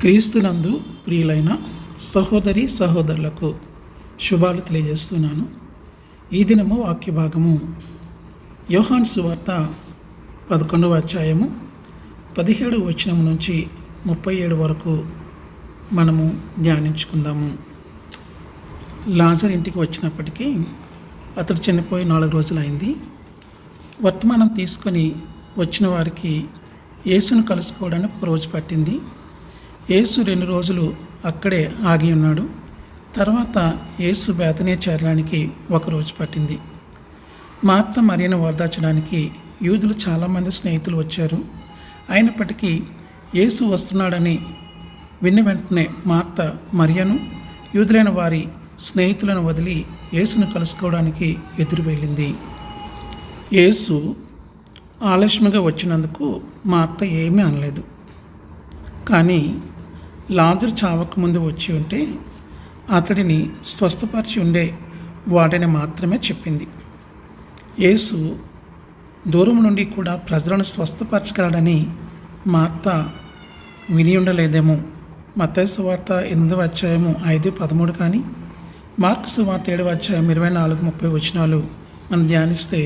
క్రీస్తునందు ప్రియులైన సహోదరి సహోదరులకు శుభాలు తెలియజేస్తున్నాను. ఈ దినము వాక్య భాగము యోహాను సువార్త 11వ అధ్యాయము 17వ వచనం నుంచి 37 వరకు మనము ధ్యానించుకుందాము. లాజరు ఇంటికి వచ్చినప్పటికీ అతడు చనిపోయి 4 రోజులైంది. వర్తమానం తీసుకొని వచ్చిన వారికి యేసును కలుసుకోవడానికి ఒక రోజు పట్టింది. యేసు 2 రోజులు అక్కడే ఆగి ఉన్నాడు. తర్వాత యేసు బేతనియ చేరడానికి ఒక రోజు పట్టింది. మార్త మరియను ఓదార్చడానికి యూదులు చాలామంది స్నేహితులు వచ్చారు. అయినప్పటికీ యేసు వస్తున్నాడని విన్న వెంటనే మార్త మరియను యూదులైన వారి స్నేహితులను వదిలి యేసును కలుసుకోవడానికి ఎదురు వెళ్ళింది. యేసు ఆలస్యంగా వచ్చినందుకు మార్త ఏమీ అనలేదు. కానీ లాజరు చావక ముందు వచ్చి ఉంటే అతడిని స్వస్థపరిచి ఉండే వాడని మాత్రమే చెప్పింది. యేసు దూరం నుండి కూడా ప్రజలను స్వస్థపరచగలడని మార్త విని ఉండలేదేమో. మత్తయి సువార్త 8వ అధ్యాయము 5-13 కానీ మార్కు సువార్త 7వ అధ్యాయం 24-30 వచనాలు మనం ధ్యానిస్తే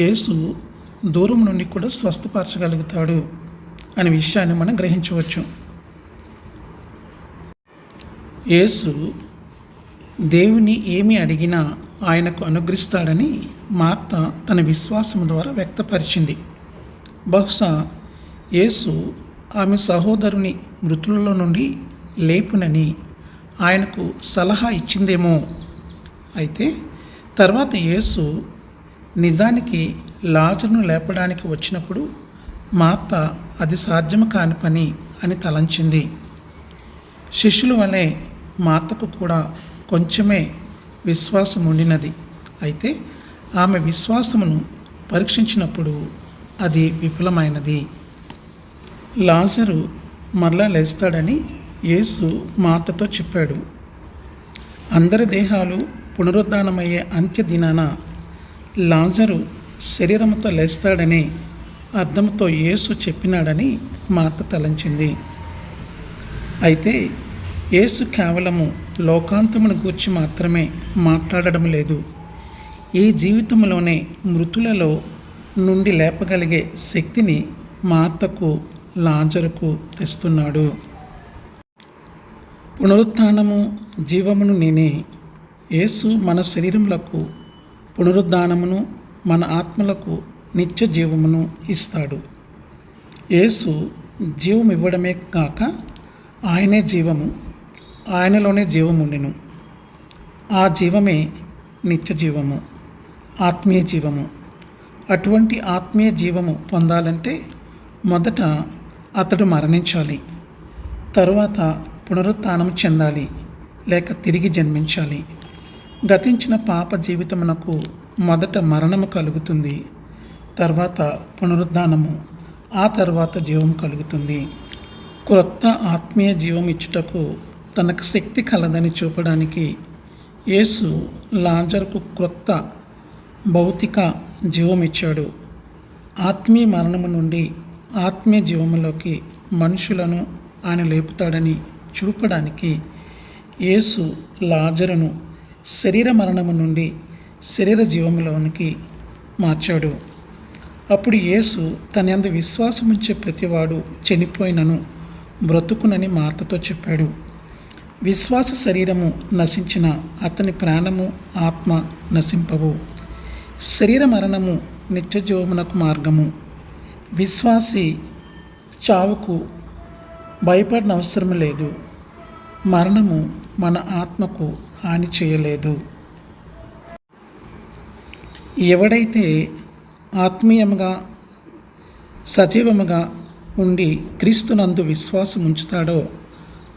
యేసు దూరం నుండి కూడా స్వస్థపరచగలుగుతాడు అనే విషయాన్ని మనం గ్రహించవచ్చు. యేసు దేవుని ఏమి అడిగినా ఆయనకు అనుగ్రహిస్తాడని మార్త తన విశ్వాసం ద్వారా వ్యక్తపరిచింది. బహుశా యేసు ఆమె సహోదరుని మృతులలో నుండి లేపునని ఆయనకు సలహా ఇచ్చిందేమో. అయితే తర్వాత యేసు నిజానికి లాజరును లేపడానికి వచ్చినప్పుడు మార్త అది సాధ్యము కాని పని అని తలంచింది. శిష్యుల వలె మార్తకు కూడా కొంచెమే విశ్వాసం ఉండినది. అయితే ఆమె విశ్వాసమును పరీక్షించినప్పుడు అది విఫలమైనది. లాజరు మరలా లేస్తాడని యేసు మార్తతో చెప్పాడు. అందరి దేహాలు పునరుద్ధానమయ్యే అంత్య దినాన లాజరు శరీరంతో లేస్తాడనే అర్థంతో యేసు చెప్పినాడని మార్త తలంచింది. అయితే యేసు కేవలము లోకాంతమును గూర్చి మాత్రమే మాట్లాడడం లేదు. ఈ జీవితంలోనే మృతులలో నుండి లేపగలిగే శక్తిని మార్తకు లాజరుకు తెస్తున్నాడు. పునరుత్థానము జీవమును నేనే. యేసు మన శరీరములకు పునరుద్ధానమును మన ఆత్మలకు నిత్య జీవమును ఇస్తాడు. యేసు జీవం ఇవ్వడమే కాక ఆయనే జీవము, ఆయనలోనే జీవముండెను. ఆ జీవమే నిత్య జీవము, ఆత్మీయ జీవము. అటువంటి ఆత్మీయ జీవము పొందాలంటే మొదట అతడు మరణించాలి, తరువాత పునరుత్థానం చెందాలి లేక తిరిగి జన్మించాలి. గతించిన పాప జీవితమునకు మొదట మరణము కలుగుతుంది, తర్వాత పునరుద్ధానము, ఆ తర్వాత జీవం కలుగుతుంది. క్రొత్త ఆత్మీయ జీవం ఇచ్చుటకు తనకు శక్తి కలదని చూపడానికి యేసు లాజరుకు క్రొత్త భౌతిక జీవం ఇచ్చాడు. ఆత్మీయ మరణము నుండి ఆత్మీయ జీవములోకి మనుషులను ఆయన లేపుతాడని చూపడానికి యేసు లాజరును శరీర మరణము నుండి శరీర జీవములోనికి మార్చాడు. అప్పుడు యేసు తన యందు విశ్వాసం ఉంచే ప్రతివాడు చనిపోయినను బ్రతుకునని మార్తతో చెప్పాడు. విశ్వాస శరీరము నశించిన అతని ప్రాణము ఆత్మ నశింపవు. శరీర మరణము నిత్య జీవమునకు మార్గము. విశ్వాసి చావుకు భయపడిన అవసరం లేదు. మరణము మన ఆత్మకు హాని చేయలేదు. ఎవడైతే ఆత్మీయముగా సజీవముగా ఉండి క్రీస్తునందు విశ్వాసం ఉంచుతాడో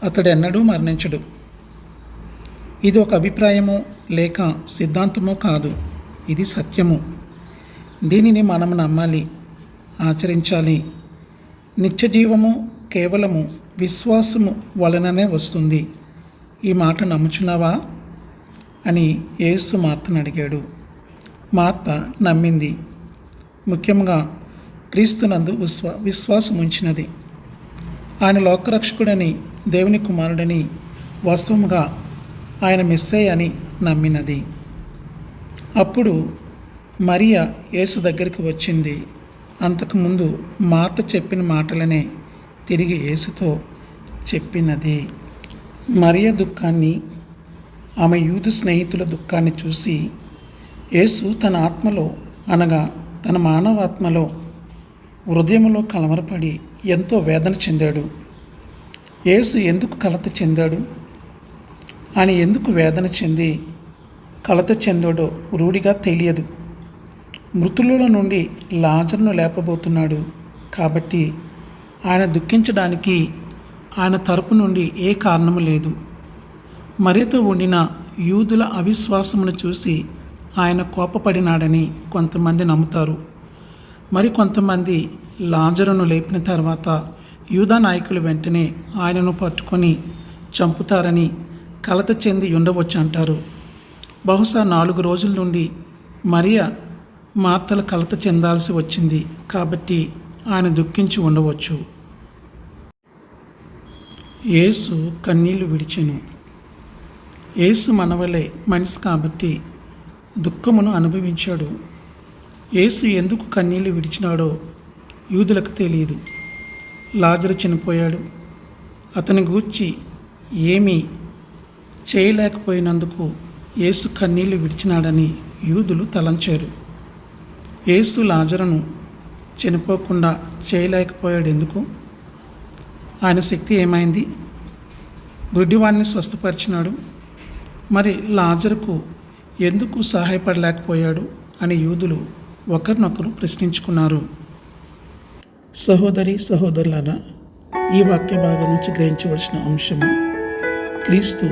అతడు ఎన్నడూ మరణించడు. ఇది ఒక అభిప్రాయమో లేక సిద్ధాంతమో కాదు, ఇది సత్యము. దీనిని మనం నమ్మాలి, ఆచరించాలి. నిత్య జీవము కేవలము విశ్వాసము వలననే వస్తుంది. ఈ మాట నమ్ముచున్నావా అని యేసు మార్తను అడిగాడు. మార్త నమ్మింది. ముఖ్యంగా క్రీస్తునందు విశ్వాసం ఉంచినది. ఆయన లోకరక్షకుడని దేవుని కుమారుడని, వాస్తవముగా ఆయన మెస్సయ్య అని నమ్మినది. అప్పుడు మరియ యేసు దగ్గరికి వచ్చింది. అంతకుముందు మార్త చెప్పిన మాటలనే తిరిగి యేసుతో చెప్పినది. మరియ దుఃఖాన్ని, ఆమె యూదు స్నేహితుల దుఃఖాన్ని చూసి యేసు తన ఆత్మలో, అనగా తన మానవాత్మలో, హృదయంలో కలవరపడి ఎంతో వేదన చెందాడు. యేసు ఎందుకు కలత చెందాడు, ఆయన ఎందుకు వేదన చెంది కలత చెందాడో రూఢిగా తెలియదు. మృతుల నుండి లాజరును లేపబోతున్నాడు కాబట్టి ఆయన దుఃఖించడానికి ఆయన తరపు నుండి ఏ కారణము లేదు. మరియతో ఉండిన యూదుల అవిశ్వాసమును చూసి ఆయన కోపపడినాడని కొంతమంది నమ్ముతారు. మరి కొంతమంది లాజరును లేపిన తర్వాత యూదా నాయకులు వెంటనే ఆయనను పట్టుకొని చంపుతారని కలత చెంది ఉండవచ్చు అంటారు. బహుశా 4 రోజుల నుండి మరియ మార్తలు కలత చెందాల్సి వచ్చింది కాబట్టి ఆయన దుఃఖించి ఉండవచ్చు. యేసు కన్నీళ్లు విడిచెను. యేసు మనవలే మనిషి కాబట్టి దుఃఖమును అనుభవించాడు. యేసు ఎందుకు కన్నీళ్లు విడిచినాడో యూదులకు తెలియదు. లాజరు చనిపోయాడు. అతని గూర్చి ఏమీ చేయలేకపోయినందుకు యేసు కన్నీళ్లు విడిచినాడని యూదులు తలంచారు. యేసు లాజరును చనిపోకుండా చేయలేకపోయాడు ఎందుకు? ఆయన శక్తి ఏమైంది? గుడ్డివాడిని స్వస్థపరిచినాడు. మరి లాజరుకు ఎందుకు సహాయపడలేకపోయాడు అని యూదులు ఒకరినొకరు ప్రశ్నించుకున్నారు. సహోదరి సహోదరులారా, ఈ వాక్య భాగం నుంచి గ్రహించవలసిన అంశము, క్రీస్తు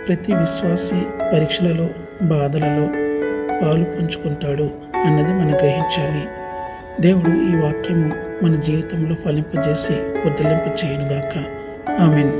ప్రతి విశ్వాసి పరీక్షలలో, బాధలలో పాలు పంచుకుంటాడు అన్నది మనం గ్రహించాలి. దేవుడు ఈ వాక్యము మన జీవితంలో ఫలింపజేసి వర్ధలింప చేయనుగాక. ఆమేన్.